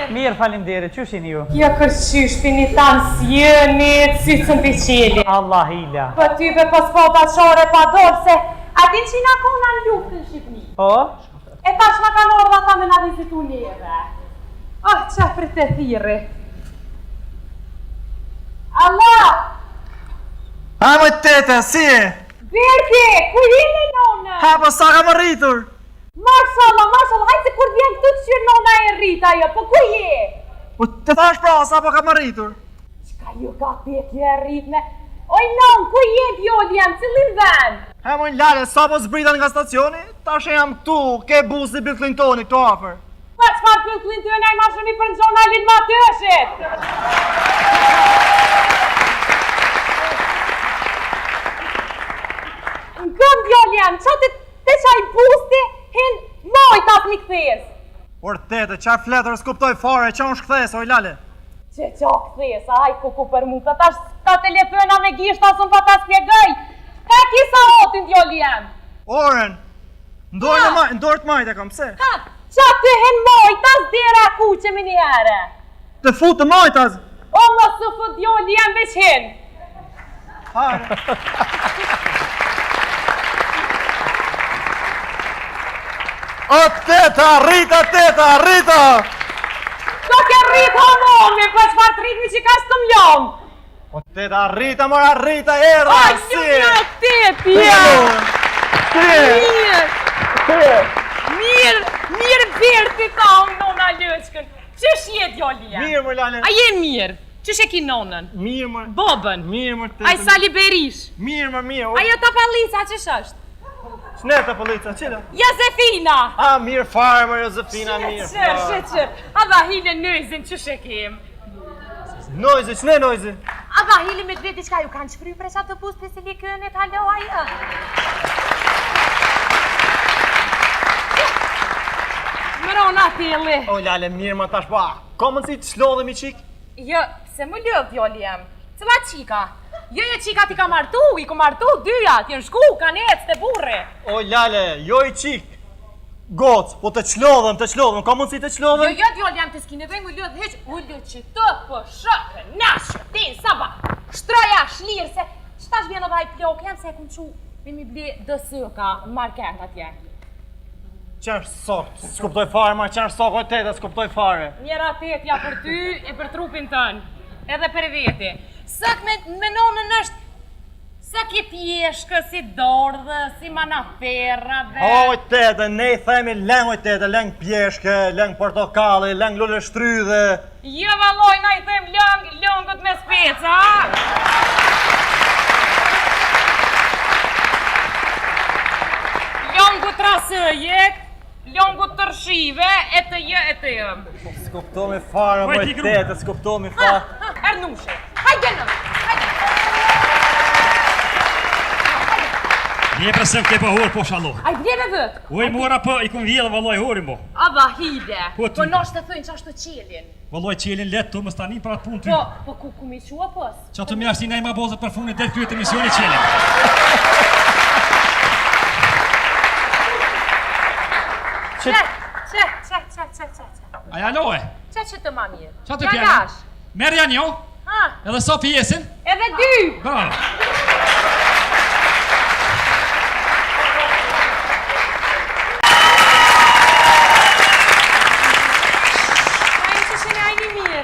mirë. Mirë, faleminderit. Qysh jeni ju? Ja kërqysh pini tanë s'jeni, sycën biqeli. Allah ila. Për tyve pas po bashore pa dorë se atin që na kona në luftën Shqipni. Po? E tash ma kanë orë ata me na vizitu neve. Ah, qa për të thiri. Allah! Hajmo tete, si e? Berke, ku jene nona? Ha, po sa kam rritur? Mashallah, hajtë se kur vjen këtë që nona e rrita jo, po ku je? Po të thash pra, sa po kam rritur? Qka ju ka petje e rritme? Oj non, ku je djoli jam, cilin vend? Ha, mojnë lale, sa po zbritan nga stacioni? Tash e jam këtu, ke busi Bill Clintoni këtu afer. Pa qfar Bill Clintoni a i ma shumë i për në gjona linë ma tëshit? Në këm djoli jam, qa të qaj busti hin mojtas mi këthes? Por tete, qa fletër s'kuptoj fare, qa unë shkëthes, oj lale? Që qa këthes, aj ku për mu, të tash ta telefona me gisht asun pa ta spjegaj. Ka kisa hotin djoli jam? Oren, ndorë të majtë e kam, pse? Ha, qa të hin mojtas dera ku që me njëherë? Të fut të majtas! O më së fët djoli jam veç hin. Hare. O teta, Rita! Do ke rrit homomi, për qëfar të rritmi që ka së të mjom? O teta, Rita, mora Rita, erda, Aj, si! një tepja! Mirë verti ta unë nona lëqkën. Qësh je djoli jam? Mirë, mër lale. A je mirë? Qësh e ki nonën? Mirë, mër. Bobën? Mirë, mër, teta. Aj Sali Berish? Mirë. Ajo ta palica qësh është? Shne të polica, qila? Josefina! A, mirë farë, mër, Josefina, mirë farë. Shqër. A da hile nëjzin qësh e kem? Nojzi, qëne nojzi? A da hile me të veti qka ju kanë qëfry presha të pus për silikënit, halo ajo? Mërona tili. O, lale, mirë, më tash, ba, ka mundësi të shlodhemi qik? Jo, se më lëv djoli jem. Cëla qika? Jo, qika ti ka martu, i ku martu dyja, ti në shku, ka nec të burri. O, lale, jo i qik. Gocë, po të qlodhëm, ka mundësi të qlodhëm? Jo, djoli jem të s'kine vej, u lëv heq, u lëv që të për shëkë, nashë, ti, saba, shtroja, shlirë, se qëtash vjen edhe aj plok, jam se e kum qu, me mi ble dësëka, në markend atje. Qenë sot, s'kuptoj fare, ma qenë sot, oj tete, s'kuptoj fare. Njera tetja për ty e për trupin tënë, edhe për veti. Sëk me nonën është, sëk i pjeshkë, si dordhë, si manaferra dhe... Oj tete, ne i themi leng, oj tete, leng pjeshke, leng portokalli, leng lulle shtrydhe. Jo valoj, na i them lëngët me speca, a? Lëngët rasëjek, lëngët tërshive, e të jë. S'kuptomi fare, moj tete, s'kuptomi fare. Ernushe, hajde në, hajde. Je presëm ke për horë po shalloh. Aj vjeve vët. Oj mora për i kun vjellë valloj hori mo. Aba hide, Po ty. po nosh të thëjnë që ashtë të qelin. Valloj qelin letë të më stani për atë punë ty. Po ku mi qua pës? Qa të mjashtë i nejma bozët për funit dhe kryet emisioni qelin. Qe. Aja loe, Qe që të ma mirë? qa të kjene? Merë janë jo, Ha, edhe sa pjesin. edhe dy! Bravo.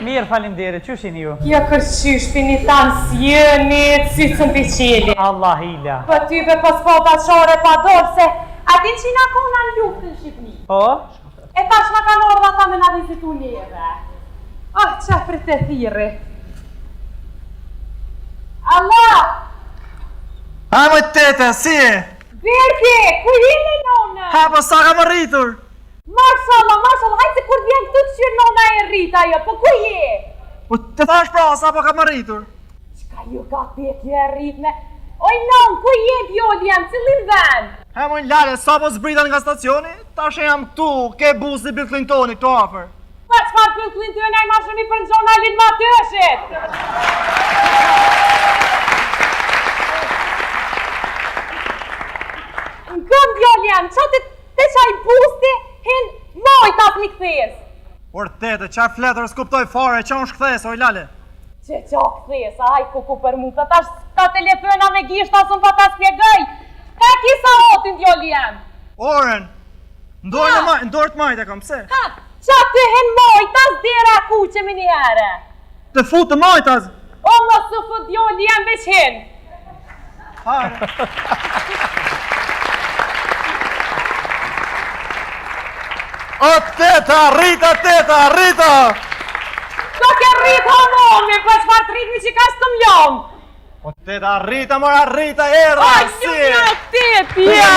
Mirë, faleminderit. Qysh jeni ju? Ja kërqysh pini tanë s'jeni, sycën biqeli. Allah ila. Për tyve pas po bashore pa dorë se atin që na kona në luftën Shqipni. Po? E tash ma kanë orë ata me na vizitu neve. Ah, qa për të thiri. Allah! Hajmo tete, si e? Berke, ku jene nona? Ha, po sa kam rritur? Mashallah, hajtë se kur vjen këtë që nona e rrita jo, po ku je? Po të thash pra, sa po kam rritur? Qka ju ka petje e rritme? Oj non, ku je djoli jam, cilin vend? Ha, mojnë lale, sa po zbritan nga stacioni? Tash e jam këtu, ke busi Bill Clintoni këtu afer. Pa qfar Bill Clintoni a i ma shumë i për në gjona linë ma tëshit? Në këm djoli jam, qa të qaj busti hin mojtas mi këthes? Por tete, qarë fletër s'kuptoj fare, qa unë shkëthes, oj lale. Që qa këthes, aj ku për mu, të tash ta telefona me gisht, asun pa ta spjegaj. Ka kisa otin djoli jem. Oren, ndorë të majt e kam, pse? Ha, qa të hen mojtas dera ku që me njëherë. Të fut të majtas. O më së fët djoli jem veç hen. Hare. O teta, Rita! Do ke rritë homoni, për çfarë të rritmi që ka së të mlon. O teta, Rita, era, Aj, një tepja.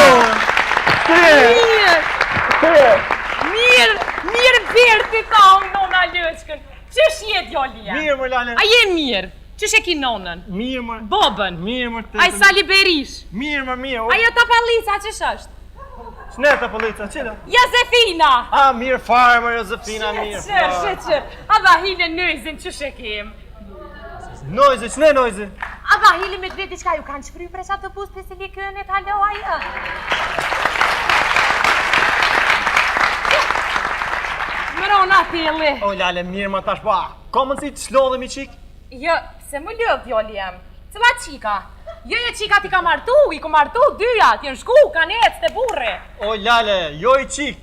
Mirë birti ta unë nona lëqkën. Qësh je djoli jem? Mirë, më lale. A je mirë? Qësh e ki nonën? Mirë, më. Bobën? Mirë, më teta. Aj Sali Berish? Mirë. Ajo ta palica qësh është? Shne të polica, qëla? Josefina! A, mirë fare, më Josefina, mirë fare. Qërë. A da hile nëjzin qësh e kem? Nojzi, qëne nojzi? A da hile me dveti qka ju kanë qëpry për qatë të bus për silikënit, halo ajo? Mërona tili. O, lale, mirë më tash, ba, ka mundësi të shlodhemi qik? Jo, se më lëv djoli jem. Cëla qika? Jo, qika ti ka martu, i ku martu dyja, ti në shku, ka necë të burre. O, lale, jo i qik.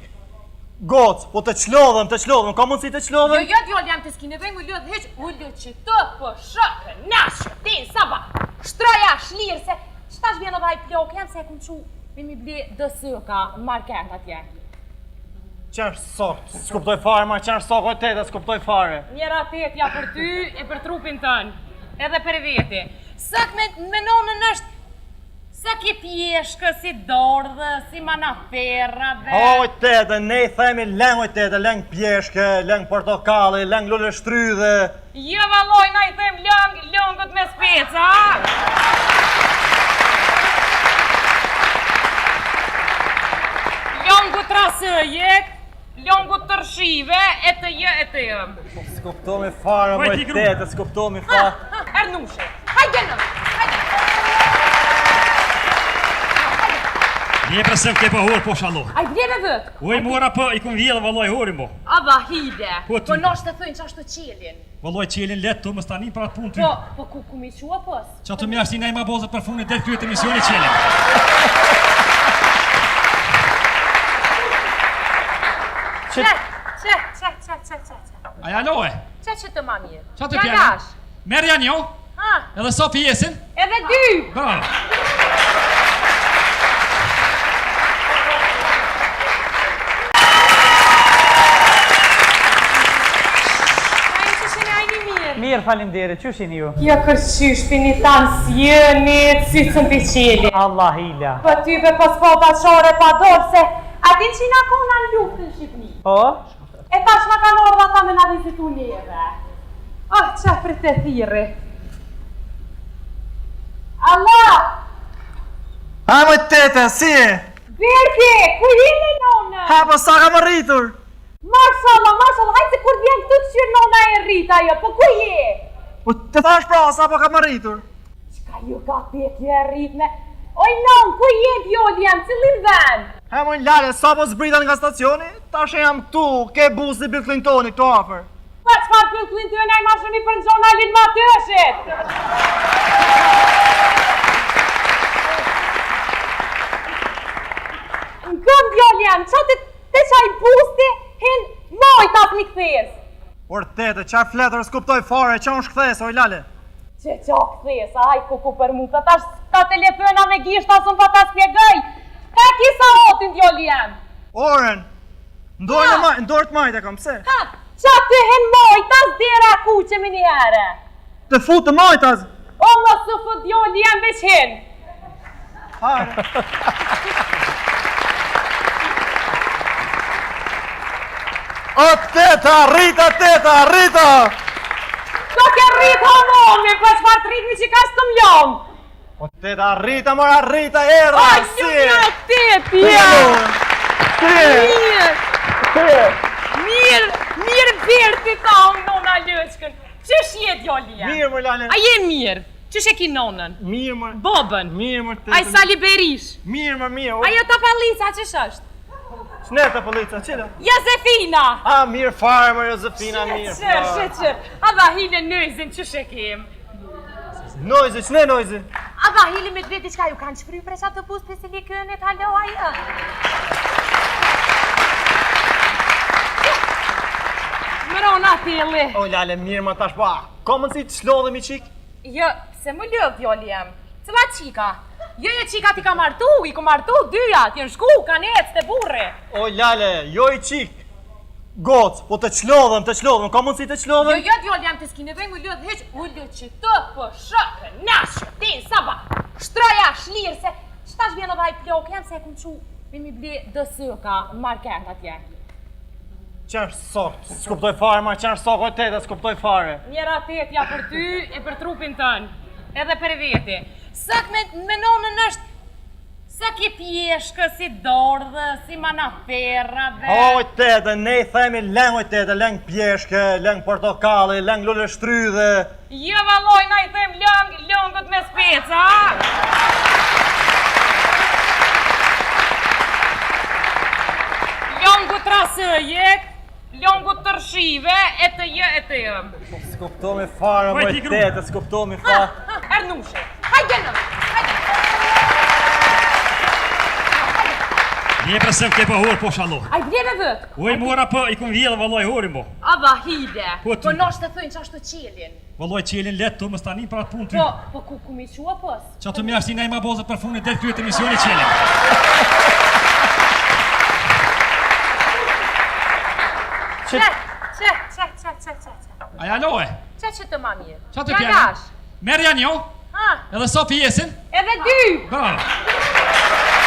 Gocë, po të qlodhëm, ka mundësi të qlodhëm? Jo, djoli jem të s'ki nevej më lëv heq, u lëv që të për shëkë, nashë, tin, saba, shtroja, shlirë, se qëtash vjen edhe aj plok, jam se e kum qu, me mi ble dësëka, markert atje. Qenë sot, s'kuptoj fare, ma qenë sot, o tete, s'kuptoj fare. Njera tetja për ty e për trupin tënë, edhe për veti. Sët me nonën është, së ki pjeshkë, si dordhë, si manaferra dhe... O, tete, ne i themi leng, o tete, leng pjeshke, leng portokalli, leng lullë shtrydhe. Jo, valoj, na i them lëngët me speca, lëngët rasëjek, lëngët tërshive, e të jë. S'kuptomi fare, Vaj, moj ti, gru. tete, s'kuptomi fare. Ernushe, hajde në, hajde. Nije presiv ke pa hor po shallo. Aj vjeve vët. Oj mora po i kun vjellë valloj hori mo. Aba hile, Po ty. po nosh të thëjnë që ashtë të qelin. Valloj qelin let të më stani për atë punë ty. Po ku mi qua pos? Qa të mjashti nej ma bozët për funit del kryet emisioni qelin. Që. Aja loe, Që të ma mirë. qa të Ja pjene? nash. Merë janë jo, Ha, edhe sa pjesin. edhe dy. Bravo. Ajnë që shene ajni mirë. Mirë, faleminderit. Qysh jeni ju? Ja kërqysh për një tanë s'jënit, si të mbi qeli. Allah hila. Për ty për pospota qore pa dorë se atin që nga kona në luft në Shqipni. Po? E tash nga kanë orë ta me nga vizitu neve. Ah, qa për të thiri. Allah! Ha, moj tete, si e? Birki, ku jene nona? Ha, po sa kam rritur? Mashallah, hajtë se kur vjen këtë të qyrë nona e rrita jo, po ku je? Po të thash pra, sa po kam rritur? Qka ju ka pjekje e rritme? Oj non, ku je djoli jam, cilin ven? Ha, moj lale, sa po zbritan nga stacioni? Tash e jam këtu, ke busi Bill Clintoni këtu afer. Pa qfar Bill Clinton ai ma shumë i për në gjona linë ma të ëshit? Në këm djoli jam, qa të qaj busti, hin mojtas një këthes. Por tete, qarë fletër s'kuptoj fare, qa unë shkëthes, oj lale. Që qa këthes, aj ku për mu, të tash ta telefona me gisht, asun pa ta spjegaj. Ka kisa otin djoli jam. Oren, ndorë të majt e kam, pse? Ha, qa të hen mojtas dera ku që me njëherë. Të fut të majtas. O më së fët djoli jam veç hen. Hare. O teta, Rita! Do ke rritë homoni, për çfarë të rritmi që ka së të mlon. O teta, Rita, era, Aj, një tepja. Mirë birti ta unë nona lëqkën. Qësh je djoli jem? Mirë, më lale. A je mirë? Qësh e ki nonën? Mirë, më. Bobën? Mirë, më tete. Aj Sali Berish? Mirë. Ajo ta palica qësh është? Sneta polica, qila? Josefina! A, mirë fare, më Josefina, mirë fare. Qër. Aba hile nëzin që shekim. Nojzi, qëne nojzi? Aba hile me dveti qka ju kanë qëfry për sa të pus për si li kënit, halo aja. Mërona tili. O, lale, mirë ma tash, pa, ka mundësi të shlodhemi qik? Jo, se më lëv djoli jem. Cëla qika? Jo, qika ti ka martu, i ku martu dyjat, jenë shku, kanë ecë të burre. O, lale, jo i qik. Gocë, po të qlodhëm, ka mundësi të qlodhëm? Jo, djoli jem të s'ki në vengu lëv heq, ullë që të për shëkë, nashë, din, saba, shtroja, shlirë, se qëta shbjeno vaj plok, jam se e kum qu, me mi ble dësëka, markent atje. Qenë sot, s'kuptoj fare, ma qenë sot, oj tete, s'kuptoj fare. Njera tetja për ty e për trupin tënë, edhe për veti. Sëk me nonën është, sëk i pjeshkë, si dordhë, si manaferra dhe... Oj tete, ne i themi leng, oj tete, leng pjeshke, leng portokalli, leng lullë shtrydhe. Jo valoj, na i them lëngët me speca, lëngët rasëjek, lëngët tërshive, e të jë, e të jë. S'kuptomi fare, Oj, moj ti gru. tete, s'kuptomi fare. Ernushe, hajde në, hajde. Je presiv ke pa hur po shallo. Aj vjeve vët. Oj mora po i kum vjedhë valloj hurin mo. Aba hide, Po ty. po nosh të thëjnë që ashtë të qelin. Valloj qelin let të më stani për atë punë ty. Po ku mi qua pos? Qa të mjashti na i ma bozët për funit del pyet emisioni qelin. Që. Aja loe, Që të ma mirë. qa të Ja pjene? gash. Merë janë jo, Ha, edhe sa pjesin. edhe dy. Bravo.